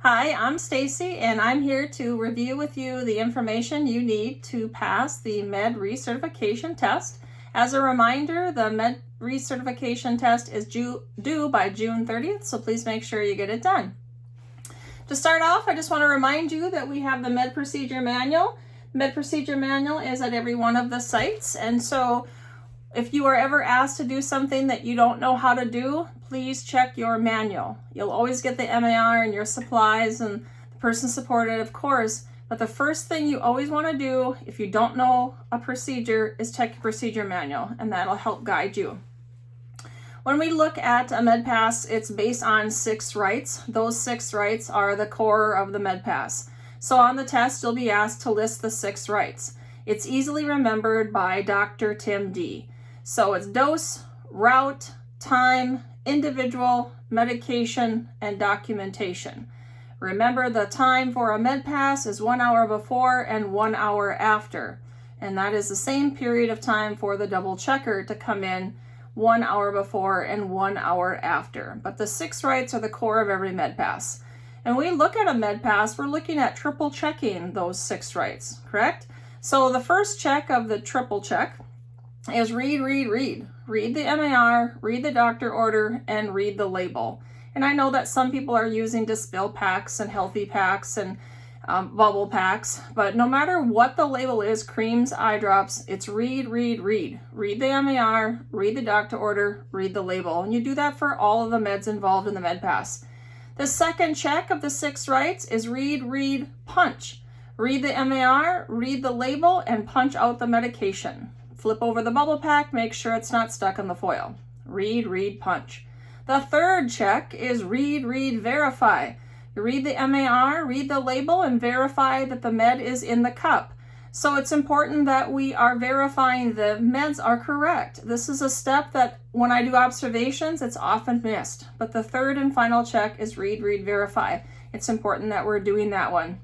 Hi, I'm Stacy, and I'm here to review with you the information you need to pass the Med Recertification test. As a reminder, the Med Recertification test is due by June 30th, so please make sure you get it done. To start off, I just want to remind you that we have the Med Procedure Manual. The Med Procedure Manual is at every one of the sites, and so if you are ever asked to do something that you don't know how to do, please check your manual. You'll always get the MAR and your supplies and the person supported, of course, but the first thing you always want to do if you don't know a procedure is check your procedure manual, and that'll help guide you. When we look at a MedPass, it's based on 6 rights. Those 6 rights are the core of the MedPass. So on the test, you'll be asked to list the 6 rights. It's easily remembered by Dr. Tim D. So it's dose, route, time, individual, medication, and documentation. Remember, the time for a MedPass is 1 hour before and 1 hour after. And that is the same period of time for the double checker to come in 1 hour before and 1 hour after. But the 6 rights are the core of every MedPass. And when we look at a MedPass, we're looking at triple checking those 6 rights, correct? So the first check of the triple check is read. Read the MAR, read the doctor order, and read the label. And I know that some people are using Dispel packs and healthy packs and bubble packs, but no matter what the label is, creams, eye drops, it's read. Read the MAR, read the doctor order, read the label. And you do that for all of the meds involved in the MedPass. The second check of the 6 rights is read, punch. Read the MAR, read the label, and punch out the medication. Flip over the bubble pack, make sure it's not stuck in the foil. Read, punch. The third check is read, verify. You read the MAR, read the label, and verify that the med is in the cup. So it's important that we are verifying the meds are correct. This is a step that when I do observations, it's often missed. But the third and final check is read, verify. It's important that we're doing that one.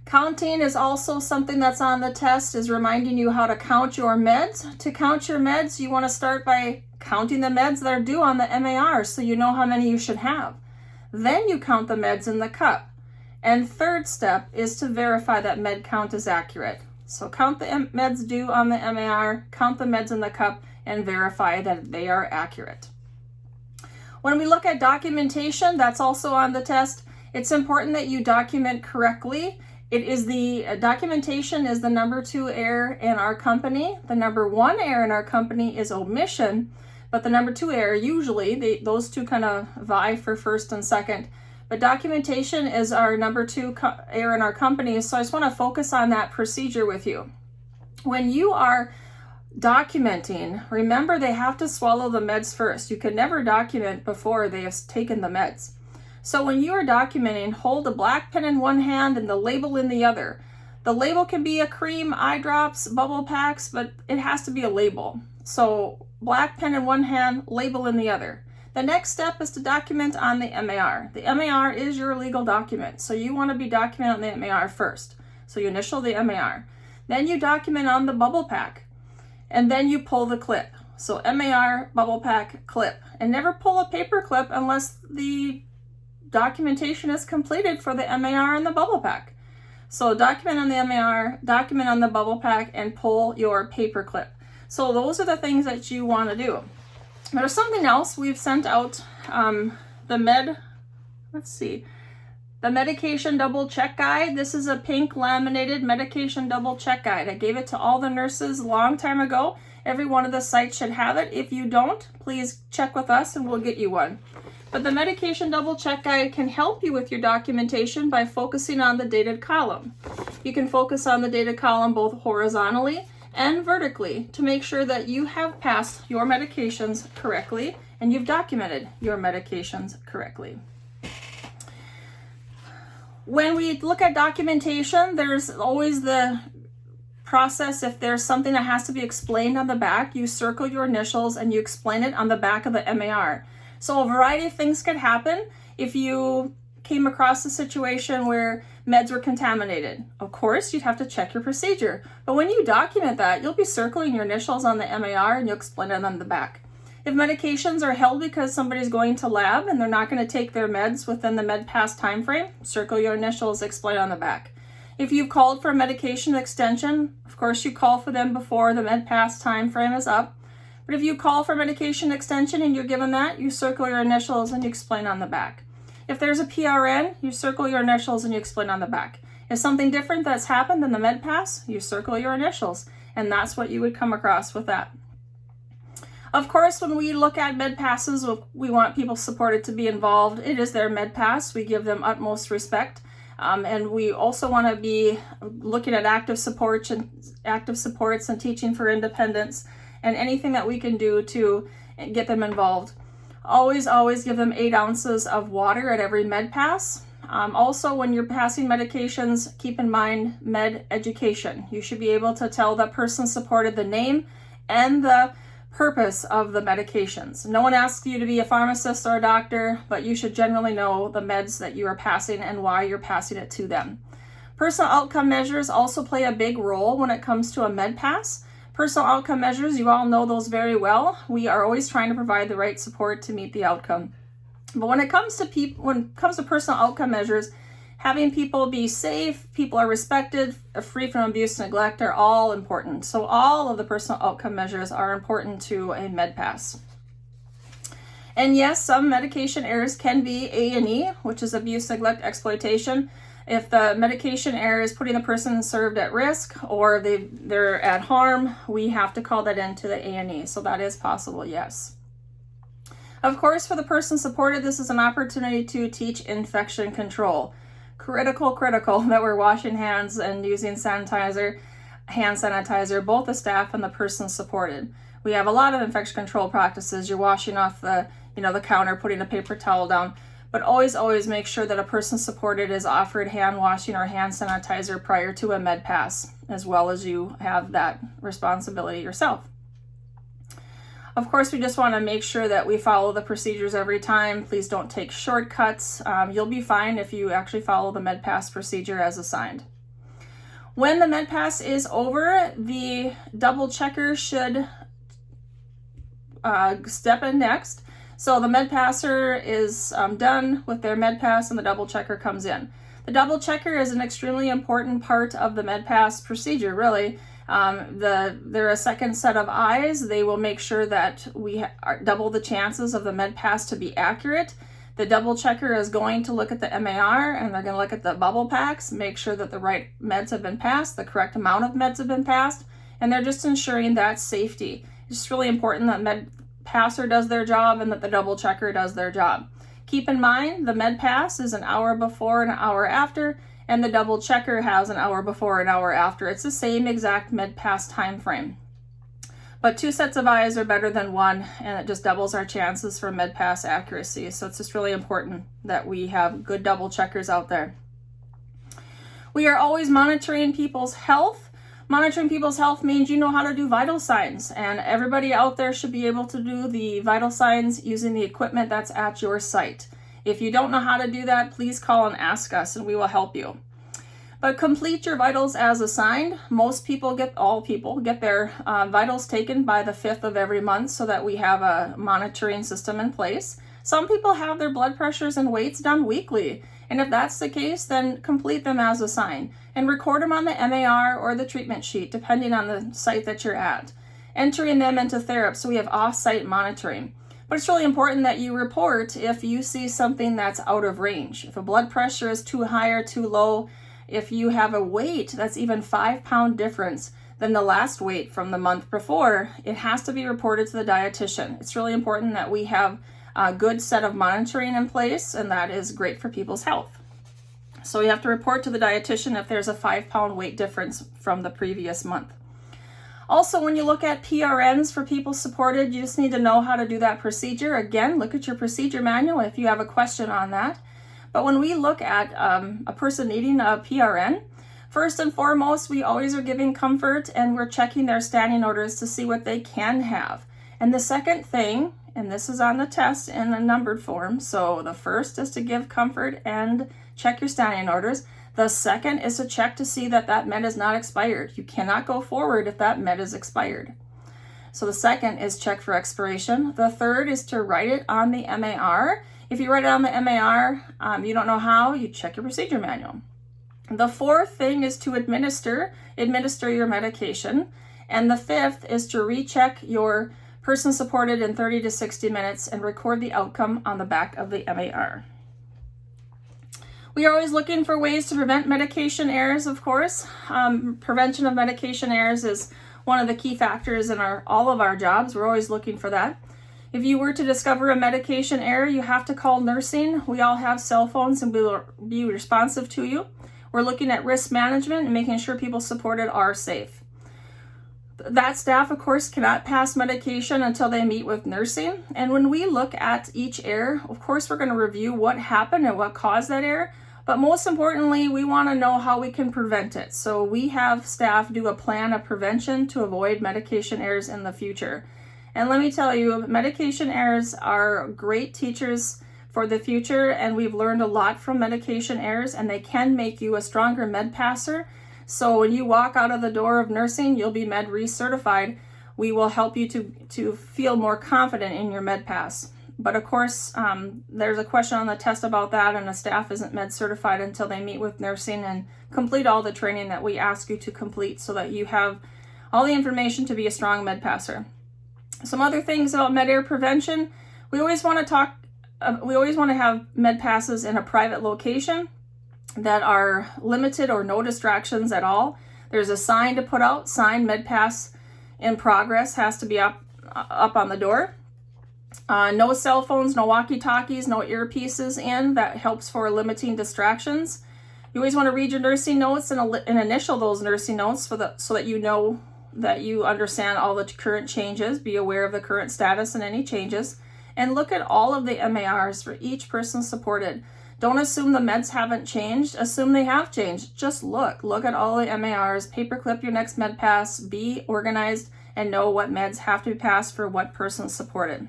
Counting is also something that's on the test, is reminding you how to count your meds. To count your meds, you want to start by counting the meds that are due on the MAR so you know how many you should have. Then you count the meds in the cup. And third step is to verify that med count is accurate. So count the meds due on the MAR, count the meds in the cup, and verify that they are accurate. When we look at documentation, that's also on the test. It's important that you document correctly. Documentation is the number 2 error in our company. The number 1 error in our company is omission, but the number 2 error, usually, those two kind of vie for first and second. But documentation is our number 2 error in our company, so I just want to focus on that procedure with you. When you are documenting, remember they have to swallow the meds first. You can never document before they have taken the meds. So when you are documenting, hold a black pen in one hand and the label in the other. The label can be a cream, eye drops, bubble packs, but it has to be a label. So black pen in one hand, label in the other. The next step is to document on the MAR. The MAR is your legal document, so you want to be documenting on the MAR first. So you initial the MAR. Then you document on the bubble pack, and then you pull the clip. So MAR, bubble pack, clip. And never pull a paper clip unless the documentation is completed for the MAR and the bubble pack. So document on the MAR, document on the bubble pack, and pull your paper clip. So those are the things that you want to do. There's something else. We've sent out the medication double check guide. This is a pink laminated medication double check guide. I gave it to all the nurses a long time ago. Every one of the sites should have it. If you don't, please check with us and we'll get you one. But the medication double check guide can help you with your documentation by focusing on the dated column. You can focus on the dated column both horizontally and vertically to make sure that you have passed your medications correctly and you've documented your medications correctly. When we look at documentation, there's always the process. If there's something that has to be explained on the back, you circle your initials and you explain it on the back of the MAR. So a variety of things could happen if you came across a situation where meds were contaminated. Of course, you'd have to check your procedure. But when you document that, you'll be circling your initials on the MAR and you'll explain it on the back. If medications are held because somebody's going to lab and they're not going to take their meds within the MedPass time frame, circle your initials, explain on the back. If you've called for a medication extension, of course you call for them before the MedPass time frame is up. But if you call for medication extension and you're given that, you circle your initials and you explain on the back. If there's a PRN, you circle your initials and you explain on the back. If something different that's happened in the MedPass, you circle your initials, and that's what you would come across with that. Of course, when we look at MedPasses, we want people supported to be involved. It is their MedPass. We give them utmost respect. And we also want to be looking at active supports and teaching for independence and anything that we can do to get them involved. Always give them 8 ounces of water at every MedPass. Also, when you're passing medications, keep in mind med education. You should be able to tell that person supported the name and the purpose of the medications. No one asks you to be a pharmacist or a doctor, but you should generally know the meds that you are passing and why you're passing it to them. Personal outcome measures also play a big role when it comes to a MedPass. Personal outcome measures, you all know those very well. We are always trying to provide the right support to meet the outcome. But when it comes to personal outcome measures, having people be safe, people are respected, free from abuse and neglect are all important. So all of the personal outcome measures are important to a MedPass. And yes, some medication errors can be A&E, which is abuse, neglect, exploitation. If the medication error is putting the person served at risk or they're at harm, we have to call that into the A&E. So that is possible, yes. Of course, for the person supported, this is an opportunity to teach infection control. Critical that we're washing hands and using hand sanitizer, both the staff and the person supported. We have a lot of infection control practices. You're washing off the counter, putting a paper towel down, but always make sure that a person supported is offered hand washing or hand sanitizer prior to a MedPass, as well as you have that responsibility yourself. Of course, we just want to make sure that we follow the procedures every time. Please don't take shortcuts. You'll be fine if you actually follow the MedPass procedure as assigned. When the MedPass is over, the double checker should step in next. So the MedPasser is done with their MedPass and the double checker comes in. The double checker is an extremely important part of the MedPass procedure, really. They're a second set of eyes. They will make sure that we double the chances of the MedPass to be accurate. The double checker is going to look at the MAR and they're going to look at the bubble packs, make sure that the right meds have been passed, the correct amount of meds have been passed, and they're just ensuring that safety. It's really important that MedPasser does their job and that the double checker does their job. Keep in mind, the MedPass is an hour before and an hour after, and the double checker has an hour before, an hour after. It's the same exact MedPass time frame. But 2 sets of eyes are better than 1, and it just doubles our chances for MedPass accuracy. So it's just really important that we have good double checkers out there. We are always monitoring people's health. Monitoring people's health means you know how to do vital signs, and everybody out there should be able to do the vital signs using the equipment that's at your site. If you don't know how to do that, please call and ask us and we will help you. But complete your vitals as assigned. All people get their vitals taken by the 5th of every month so that we have a monitoring system in place. Some people have their blood pressures and weights done weekly. And if that's the case, then complete them as assigned and record them on the MAR or the treatment sheet, depending on the site that you're at. Entering them into Therapy, so we have off-site monitoring. But it's really important that you report if you see something that's out of range. If a blood pressure is too high or too low, if you have a weight that's even 5-pound difference than the last weight from the month before, it has to be reported to the dietitian. It's really important that we have a good set of monitoring in place, and that is great for people's health. So you have to report to the dietitian if there's a 5-pound weight difference from the previous month. Also, when you look at PRNs for people supported, you just need to know how to do that procedure. Again, look at your procedure manual if you have a question on that. But when we look at a person needing a PRN, first and foremost, we always are giving comfort and we're checking their standing orders to see what they can have. And the second thing, and this is on the test in a numbered form, so the first is to give comfort and check your standing orders. The second is to check to see that that med is not expired. You cannot go forward if that med is expired. So the second is check for expiration. The third is to write it on the MAR. If you write it on the MAR, you don't know how, you check your procedure manual. The fourth thing is to administer your medication. And the fifth is to recheck your person supported in 30 to 60 minutes and record the outcome on the back of the MAR. We are always looking for ways to prevent medication errors, of course. Prevention of medication errors is one of the key factors in all of our jobs. We're always looking for that. If you were to discover a medication error, you have to call nursing. We all have cell phones and we will be responsive to you. We're looking at risk management and making sure people supported are safe. That staff, of course, cannot pass medication until they meet with nursing. And when we look at each error, of course, we're going to review what happened and what caused that error. But most importantly, we want to know how we can prevent it. So we have staff do a plan of prevention to avoid medication errors in the future. And let me tell you, medication errors are great teachers for the future, and we've learned a lot from medication errors, and they can make you a stronger med passer. So when you walk out of the door of nursing, you'll be Med Recertified. We will help you to feel more confident in your med pass. But of course, there's a question on the test about that, and a staff isn't Med Certified until they meet with nursing and complete all the training that we ask you to complete so that you have all the information to be a strong med passer. Some other things about med error prevention: we always want to have med passes in a private location that are limited or no distractions at all. There's a sign to put out, sign med pass in progress, has to be up on the door. No cell phones, no walkie-talkies, no earpieces in. That helps for limiting distractions. You always want to read your nursing notes and initial those nursing notes so that you know that you understand all the current changes, be aware of the current status and any changes, and look at all of the MARs for each person supported. Don't assume the meds haven't changed. Assume they have changed. Just look at all the MARs, paperclip your next med pass, be organized, and know what meds have to be passed for what person supported.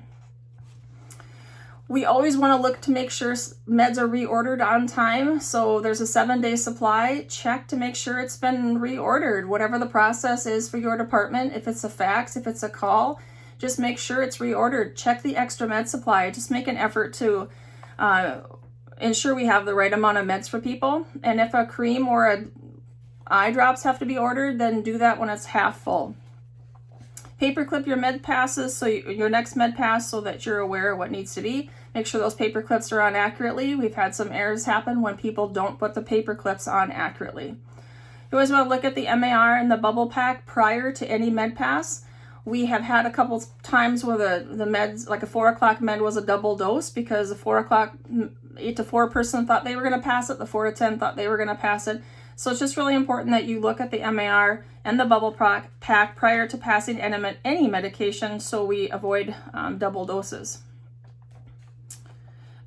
We always want to look to make sure meds are reordered on time. So there's a 7-day supply. Check to make sure it's been reordered. Whatever the process is for your department, if it's a fax, if it's a call, just make sure it's reordered. Check the extra med supply. Just make an effort to ensure we have the right amount of meds for people. And if a cream or eye drops have to be ordered, then do that when it's half full. Paperclip your med passes, so your next med pass, so that you're aware of what needs to be. Make sure those paper clips are on accurately. We've had some errors happen when people don't put the paper clips on accurately. You always want to look at the MAR and the bubble pack prior to any med pass. We have had a couple times where the meds, like a 4 o'clock med was a double dose because the 4 o'clock 8 to 4 person thought they were going to pass it, the 4 to 10 thought they were going to pass it. So it's just really important that you look at the MAR and the bubble pack prior to passing any medication so we avoid double doses.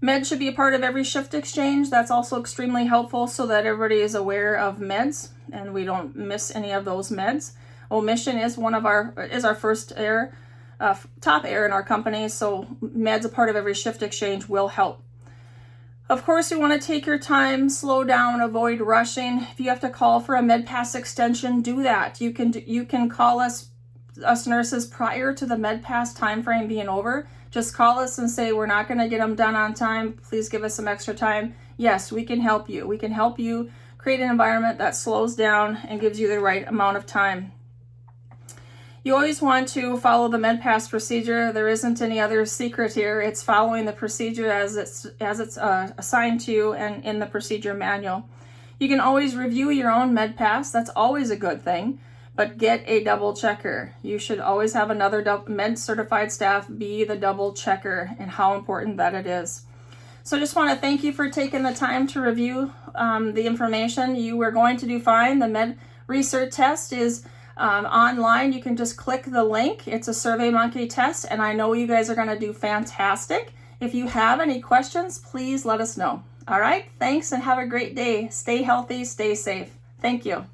Meds should be a part of every shift exchange. That's also extremely helpful so that everybody is aware of meds and we don't miss any of those meds. Omission is our first error, top error in our company, so meds a part of every shift exchange will help. Of course, you want to take your time, slow down, avoid rushing. If you have to call for a med pass extension, do that. You can call us nurses prior to the med pass time frame being over. Just call us and say, we're not going to get them done on time. Please give us some extra time. Yes, we can help you. We can help you create an environment that slows down and gives you the right amount of time. You always want to follow the med pass procedure. There isn't any other secret here. It's following the procedure as it's assigned to you and in the procedure manual. You can always review your own med pass. That's always a good thing. But get a double checker. You should always have another med certified staff be the double checker, and how important that it is. So I just want to thank you for taking the time to review the information. You are going to do fine. The Med Recert test is online. You can just click the link. It's a SurveyMonkey test, and I know you guys are going to do fantastic. If you have any questions, please let us know. All right, thanks and have a great day. Stay healthy, stay safe. Thank you.